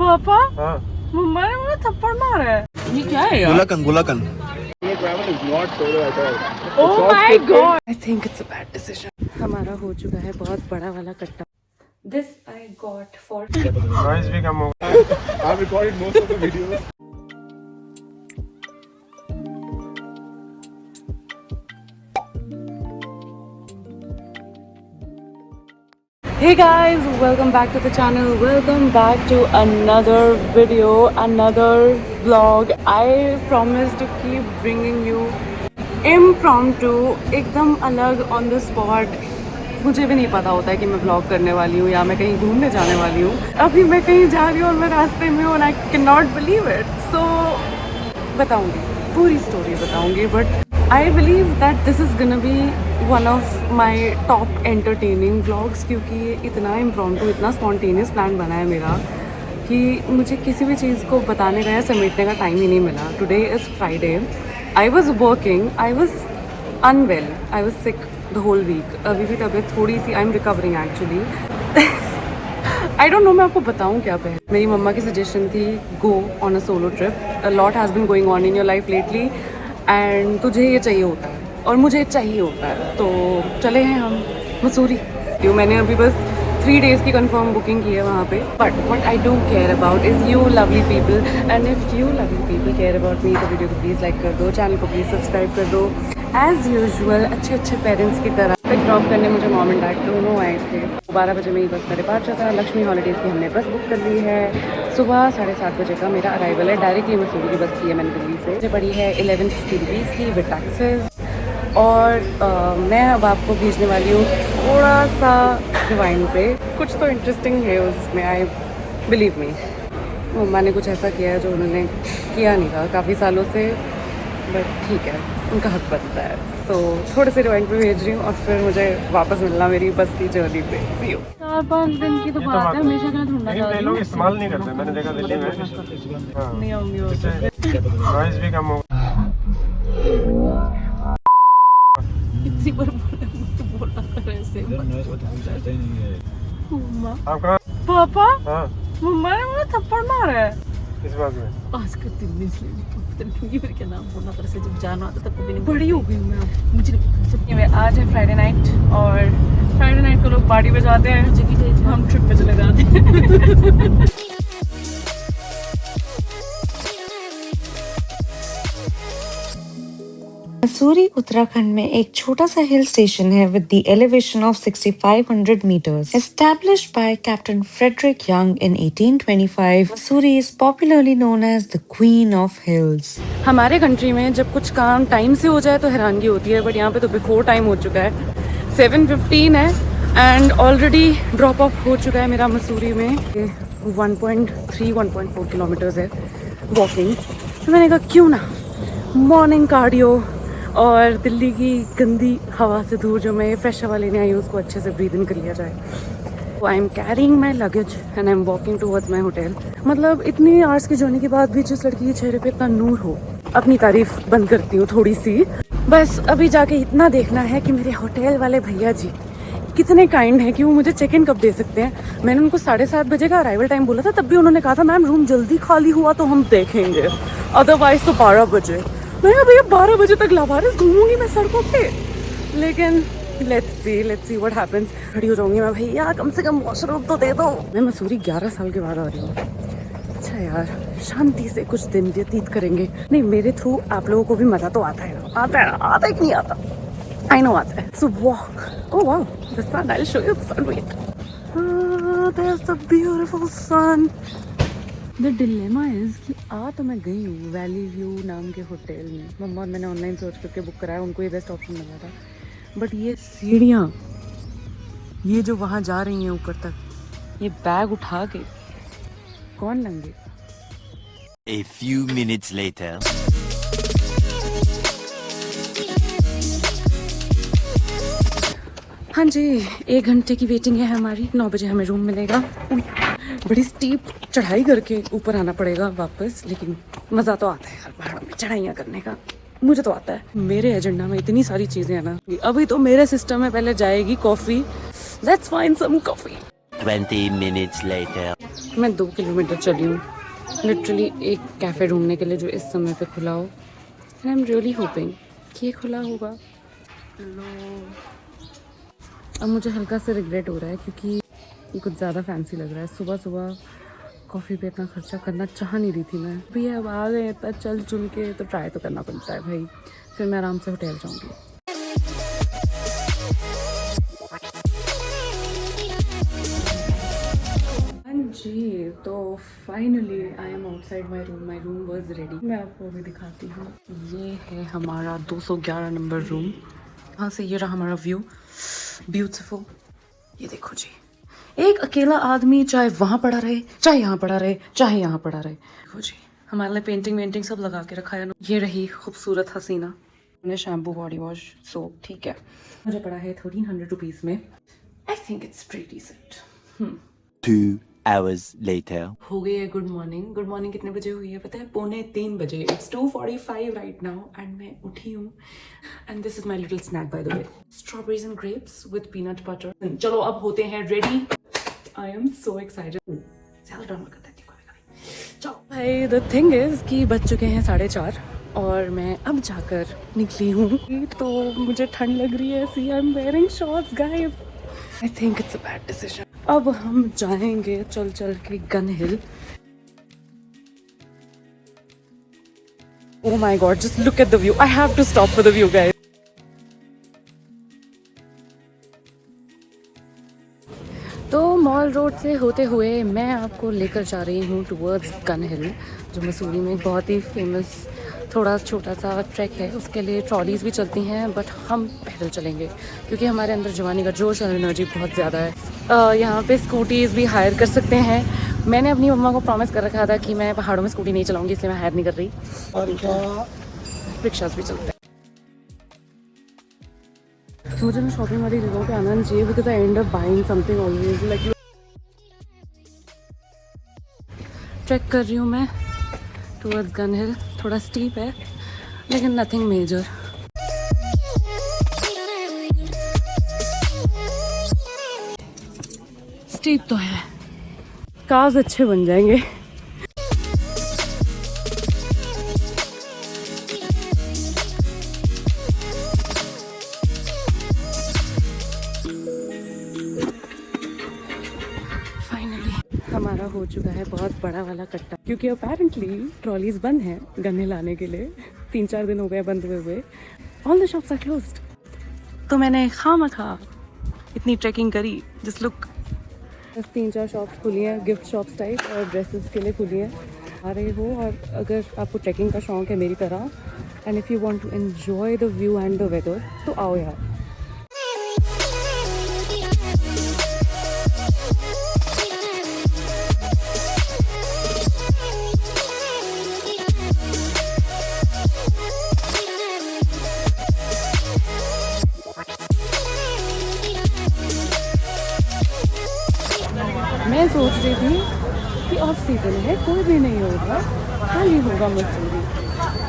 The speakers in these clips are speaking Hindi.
पापा हाँ मम्मा ने मुझे थप्पड़ मारा है। ये क्या है यार? गुलाकन Oh my God! I think it's a bad decision. हमारा हो चुका है बहुत बड़ा वाला कट्टा। This I got for. Noise भी कम होगा। I've recorded most of the videos. Hey guys, welcome back to the channel. Welcome back to another video, another vlog. I promise to keep bringing you impromptu, एकदम अलग on the spot. मुझे भी नहीं पता होता है कि मैं vlog करने वाली हूँ या मैं कहीं घूमने जाने वाली हूँ। अभी मैं कहीं जा रही हूँ और मैं रास्ते में हूँ and I cannot believe it. So बताऊँगी, पूरी स्टोरी बताऊँगी, but I believe that this is gonna be one of my top entertaining vlogs क्योंकि ये इतना impromptu, इतना spontaneous plan बना है मेरा कि मुझे किसी भी चीज़ को बताने का या समेटने का टाइम ही नहीं मिला. Today is Friday. I was working. I was unwell. I was sick the whole week. अभी भी तबीयत थोड़ी सी I'm recovering actually. I don't know मैं आपको बताऊँ क्या पे. मेरी मम्मा की suggestion थी go on a solo trip. A lot has been going on in your life lately. And तुझे ये चाहिए होता है और मुझे चाहिए होता है, तो चले हैं हम मसूरी. मैंने अभी बस 3 days की कंफर्म बुकिंग की है वहाँ पे. But what I do care about is you lovely people, and if you lovely people care about me तो वीडियो को प्लीज़ लाइक कर दो, चैनल को प्लीज़ सब्सक्राइब कर दो. एज़ यूजुअल अच्छे पेरेंट्स की तरह पिक ड्रॉप करने मुझे मॉम एंड डैड दोनों आए थे. 12 बजे मेरी बस का डिपार्चर था. लक्ष्मी हॉलीडेज़ की हमने बस बुक कर ली है. सुबह 7:30 बजे का मेरा अराइवल है. डायरेक्टली मसूरी की बस की है मैंने दिल्ली से. मुझे पड़ी है 1150 रुपीज़ की विद टैक्सेस. और मैं अब आपको भेजने वाली हूँ थोड़ा सा रिवाइंड पे. कुछ तो इंटरेस्टिंग है उसमें, आई बिलीव मी. मम्मा ने कुछ ऐसा किया है जो उन्होंने किया नहीं था काफ़ी सालों से, बट ठीक है, उनका हक बनता है. सो थोड़े से रिवाइंड पे भेज रही हूँ और फिर मुझे वापस मिलना मेरी बस की जर्नी पे. सी यू. 4-5 दिन की तो बात है, हमेशा का ढूंढना चाह रही हूँ. लोग इस्तेमाल नहीं करते, मैंने देखा दिल्ली में. नहीं आऊँगी. नॉइज भी कम होगा. इतनी बार बोला कर ऐसे. मम्मा आप कहाँ? पापा हाँ मम्मा ने मुझे थप्पड़ मारा है. किस बात में? आज का दिन इसलिए पता नहीं फिर क्या नाम बोलना पर से जब जाना आता तब कभी नहीं. बड़ी हो गई हूँ मैं अब, मुझे नहीं पता. आज है फ्राइडे नाइट और फ्राइडे नाइट को लोग पार्टी पे जाते हैं, हम ट्रिप पे चले जाते हैं. मसूरी उत्तराखंड में एक छोटा सा हिल स्टेशन है with the elevation of 6500 meters. Established by Captain Frederick Young in 1825, Mussoorie is popularly known as the Queen of Hills. हमारे कंट्री में जब कुछ काम टाइम से हो जाए तो हैरानगी होती है, बट यहाँ पे तो बिफोर टाइम हो चुका है. 7:15 है एंड ऑलरेडी ड्रॉप ऑफ हो चुका है मेरा मसूरी में. 1.4 किलोमीटर्स है वॉकिंग. तो मैंने कहा क्यों ना मॉर्निंग कार्डियो और दिल्ली की गंदी हवा से दूर जो मैं फ्रेश हवा लेने आई हूँ उसको अच्छे से ब्रीद इन कर लिया जाए. I am carrying my luggage and I am walking towards my hotel. मतलब इतनी आवर्स की जर्नी के बाद भी जिस लड़की के चेहरे पे इतना नूर हो, अपनी तारीफ बंद करती हूँ थोड़ी सी. बस अभी जाके इतना देखना है कि मेरे होटल वाले भैया जी कितने काइंड हैं कि वो मुझे चेक इन कब दे सकते हैं. मैंने उनको 7:30 बजे का अराइवल टाइम बोला था, तब भी उन्होंने कहा था मैम रूम जल्दी खाली हुआ तो हम देखेंगे, अदरवाइज तो 12 बजे. मैं भैया 12 बजे तक लावारिस घूमूंगी मैं सड़कों पे. लेकिन लेट्स सी व्हाट हैपेंस. खड़ी हो जाऊंगी मैं, भैया कम से कम वॉशरूम तो दे दो. मैं मसूरी 11 साल के बाद आ रही हूँ. अच्छा यार, शांति से कुछ दिन व्यतीत करेंगे. नहीं, मेरे थ्रू आप लोगों को भी मजा तो आता है कि नहीं आता. आई नो आता है. So walk. Oh wow, the sun. I will show you the sun. Wait. There is the beautiful sun. The dilemma is कि आ तो मैं गई हूँ वैली व्यू नाम के होटल में. मम्मा और मैंने ऑनलाइन सर्च करके बुक कराया, उनको ये बेस्ट ऑप्शन लगा था. बट ये सीढ़ियाँ, ये जो वहाँ जा रही हैं ऊपर तक, ये बैग उठा के कौन लेंगे. A few minutes later. हाँ जी, 1 घंटे की वेटिंग है हमारी. 9 बजे हमें रूम मिलेगा. बड़ी स्टीप चढ़ाई करके ऊपर आना पड़ेगा वापस, लेकिन मज़ा तो आता है यार पहाड़ों में चढ़ाइयाँ करने का. मुझे तो आता है. मेरे एजेंडा में इतनी सारी चीज़ें हैं ना. अभी तो मेरे सिस्टम में पहले जाएगी coffee. Let's find some coffee. 20 minutes later. मैं 2 किलोमीटर चली हूँ लिटरली एक कैफ़े ढूंढने के लिए जो इस समय पे खुला हो and I am really hoping कि ये खुला होगा। अब मुझे हल्का सा रिग्रेट हो रहा है क्योंकि ये कुछ ज़्यादा फैंसी लग रहा है। सुबह सुबह कॉफ़ी पे इतना खर्चा करना चाह नहीं रही थी मैं। भैया अब आ गए इतना चल चुल के तो ट्राई तो करना पड़ता है भाई। फिर मैं आराम से होटल जाऊँगी। जी तो finally I am outside my room was ready. मैं आपको अभी दिखाती हूँ। ये है हमारा 211 नंबर रूम। यहाँ से ये रहा हमारा व्यू, ब्यूटीफुल। ये देखो जी, एक अकेला आदमी चाहे वहाँ पड़ा रहे, चाहे यहाँ पड़ा रहे, चाहे यहाँ पड़ा रहे। देखो जी, हमारे लिए पेंटिंग वेंटिंग सब लगा के रखा है। ये रही खूबसूरत हसीना। मैंने शैम्पू बॉडी वॉश सोप ठीक है, मुझे पड़ा है 1300 रुपीज़ में। I think it's pretty decent. 2 hours later. हो गई है गुड मॉर्निंग। गुड मॉर्निंग कितने बजे हुई है पता है? 2:45 बजे। इट्स 2:45 राइट नाउ एंड मैं उठी हूँ and this is my little snack by the way, strawberries and grapes with peanut butter. चलो अब होते हैं ready. I am so excited. ज़्यादा ड्रामा करता है कभी। चलो भाई, द थिंग इज कि बज चुके हैं 4:30 और मैं अब जाकर निकली हूँ तो मुझे ठंड लग रही है। See I'm wearing shorts guys. I think it's a bad decision. अब हम जाएंगे चल चल के gun hill. Oh my god, just look at the view. I have to stop for the view, guys. तो मॉल रोड से होते हुए मैं आपको लेकर जा रही हूँ टूवर्ड्स गन हिल, जो मसूरी में बहुत ही फेमस थोड़ा छोटा सा ट्रैक है। उसके लिए ट्रॉलीज़ भी चलती हैं बट हम पैदल चलेंगे क्योंकि हमारे अंदर जवानी का जोश और एनर्जी बहुत ज़्यादा है। यहाँ पे स्कूटीज़ भी हायर कर सकते हैं। मैंने अपनी मम्मा को प्रॉमिस कर रखा था कि मैं पहाड़ों में स्कूटी नहीं चलाऊँगी, इसलिए मैं हायर नहीं कर रही। और रिक्शास भी चलते हैं। मुझे ना शॉपिंग वाली जगहों पे आना चाहिए because I and up buying something always like. Track कर रही हूँ मैं टूवर्ड्स गन हिल। थोड़ा स्टीप है लेकिन नथिंग मेजर। स्टीप तो है, कार्स अच्छे बन जाएंगे। हमारा हो चुका है बहुत बड़ा वाला कट्टा क्योंकि अपेरेंटली ट्रॉलीज बंद हैं गन्ने लाने के लिए। 3-4 दिन हो गए बंद हुए। All the shops are closed. तो मैंने खामखा इतनी ट्रैकिंग करी। जस्ट लुक, बस 3-4 शॉप्स खुली हैं, गिफ्ट शॉप्स टाइप, और ड्रेसेस के लिए खुली हैं। आ रहे हो और अगर आपको ट्रैकिंग का शौक है मेरी तरह and if you want to enjoy the view and the weather तो आओ यार। मैं सोच रही थी कि ऑफ सीजन है, कोई भी नहीं होगा, खाली होगा Mussoorie.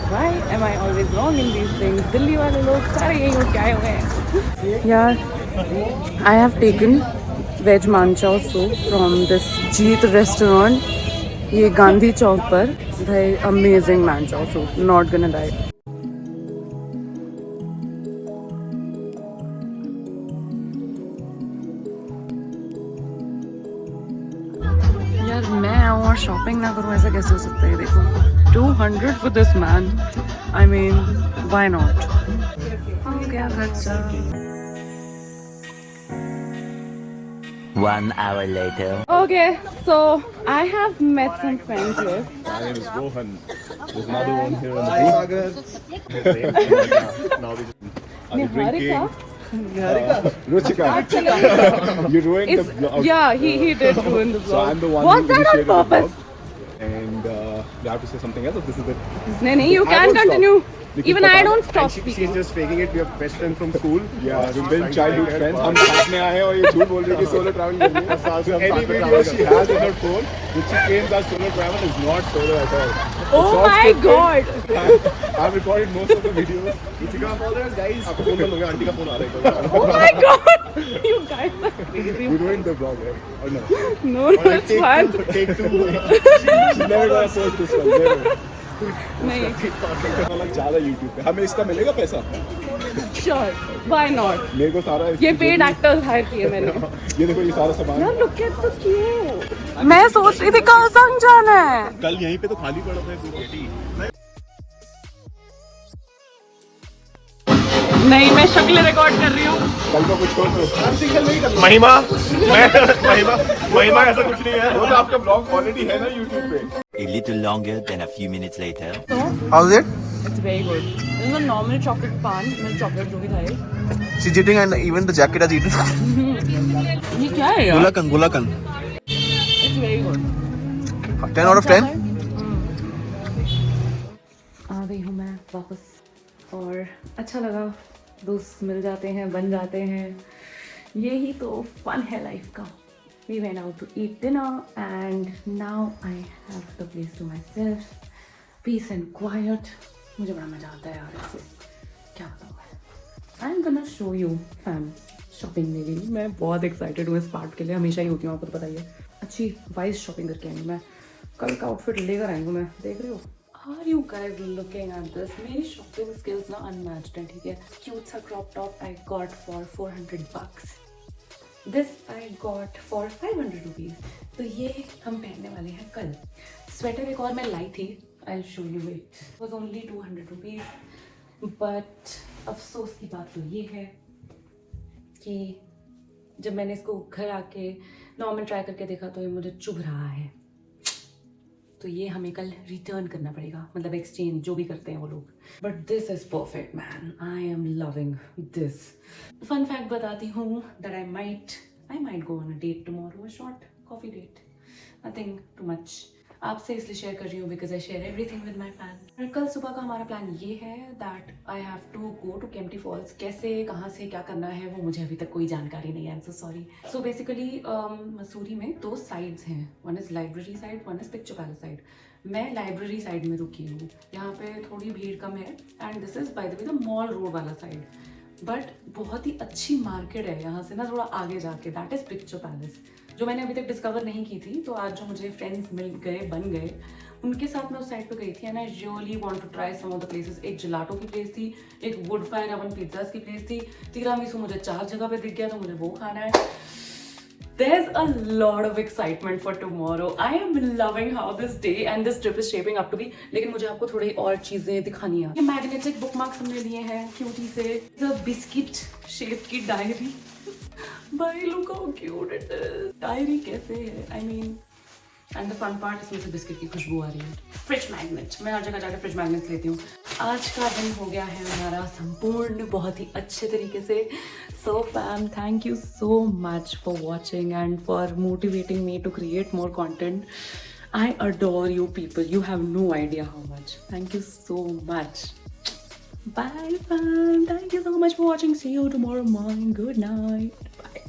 Why am I always wrong in these things? Delhi वाले लोग सारे यही हो के आए हुए हैं यार। I have taken veg manchow soup from this Jeet restaurant, ये गांधी चौक पर। भाई amazing manchow soup, not gonna die। यार मैं आऊँ और शॉपिंग ना करूँ, ऐसा कैसे हो सकता है? देखो 200 for this man. I mean, why not? हो गया खर्चा। 1 hour later. Okay, so I have met some friends here. My name is Rohan. There's another one here on the booth. Now we just are you drinking? Ruchika. You ruined the vlog. Yeah, he did ruin the vlog. So I'm the one Was who that on initiated the purpose? vlog. And you have to say something else. If this is it. नहीं, you I can won't continue. stop. Even I don't stop She's speaking. just faking it. We are best friends from school. Yeah, we've been childhood friends. हम साथ में आए हैं और ये झूठ बोल रही है कि solo travel कर रही है. Any video she has in her phone which she claims as solo travel is not solo at all. Oh my god! I've recorded most of the videos. Ritika, guys, आपका phone बंद हो गया. आंटी का phone आ रहा है. Oh my god! You guys are crazy. We ruined the vlog, right? Or no? No, it's fine. Take two. She's never gonna post this one. Never. नहीं. अलग चाल है YouTube पे. हमें इसका मिलेगा पैसा? Sure. Why not? मेरे को सारा ये पेड एक्टर्स हायर किए मैंने. ये देखो ये सारा सामान. यार look at the queue. मैं सोच रही थी कल संग जाना है. कल यहीं पे तो खाली पड़ा था गुवाहाटी. नहीं, मैं शक्ल रिकॉर्ड कर रही हूँ. कल को कुछ और तो महिमा ऐसा कुछ नहीं है. वो तो आपका ब्लॉग ऑलरेडी है ना YouTube पे. A little longer than a few minutes later. How's it? It's very good. This is a normal chocolate pan. मैं chocolate जो भी खाए. She's eating and even the jacket has eaten. ये क्या है यार? Gulakan. It's very good. 10 out of 10? आ गई हूँ मैं वापस और अच्छा लगा. दोस्त मिल जाते हैं, बन जाते हैं. यही तो फन है लाइफ का. We went out to eat dinner and now I have the place to myself. Peace and quiet. मुझे बड़ा मजा आता है यार ऐसे. क्या बताऊँ मैं. I'm gonna show you fam shopping मेरी. मैं बहुत excited हूँ इस पार्ट के लिए. हमेशा ही होती हूँ, आपको तो पता ही है. अच्छी वाइज शॉपिंग करके आई हूँ मैं. कल का आउटफिट लेकर आई हूँ मैं. देख रहे हो? Are you guys looking at this? मेरी shopping skills ना unmatched हैं, ठीक है. Cute सा crop top I got for $400. This I got for 500 rupees. तो ये हम पहनने वाले हैं कल. स्वेटर एक और मैं लाई थी. I'll show you it. It was only 200 rupees. But अफसोस की बात तो ये है कि जब मैंने इसको घर आके नॉर्मल ट्राई करके देखा तो ये मुझे चुभ रहा है. तो ये हमें कल रिटर्न करना पड़ेगा, मतलब एक्सचेंज जो भी करते हैं वो लोग. But this is perfect man. I am loving this. Fun fact बताती हूँ that I might go on a date tomorrow. A short coffee date. Nothing too much. आपसे इसलिए शेयर कर रही हूँ because I share everything with my fan. कल सुबह का हमारा प्लान ये है that I have to go to Kempty Falls. कैसे, कहाँ से, क्या करना है वो मुझे अभी तक कोई जानकारी नहीं है. आई am so sorry. So basically Mussoorie में 2 साइड्स हैं. One is library side, one is picture palace side. मैं लाइब्रेरी साइड में रुकी हूँ. यहाँ पे थोड़ी भीड़ कम है. And this is by the way the mall road वाला साइड. बट बहुत ही अच्छी मार्केट है यहाँ से ना थोड़ा आगे जाके. दैट इज़ पिक्चर पैलेस, जो मैंने अभी तक डिस्कवर नहीं की थी. तो आज जो मुझे फ्रेंड्स मिल गए, बन गए, उनके साथ मैं उस साइड पे गई थी. And I really want to try some of the places. एक जिलाटो की प्लेस थी, एक वुड फायर ओवन पिज्जास की प्लेस थी. तिरामिसू मुझे 4 जगह पे दिख गया तो मुझे वो खाना है. There's a lot of excitement for tomorrow. I am loving how this day and this trip is shaping up to be. लेकिन मुझे आपको थोड़ी और चीजें दिखानी है. ये मैग्नेटिक बुकमार्क्स हमने लिए हैं क्यूटी से. The biscuit shaped की डायरी. भाई look how cute it is. Diary कैसे है? I mean, and the fun part इसमें से बिस्किट की खुशबू आ रही है. Fridge magnet. मैं हर जगह जाकर फ्रिज मैग्नेट लेती हूँ. आज का दिन हो गया है हमारा संपूर्ण बहुत ही अच्छे तरीके से. So fam, thank you so much for watching and for motivating me to create more content. I adore you people. You have no idea how much. Thank you so much. Bye fam. Thank you so much for watching. See you tomorrow morning. Good night. Bye.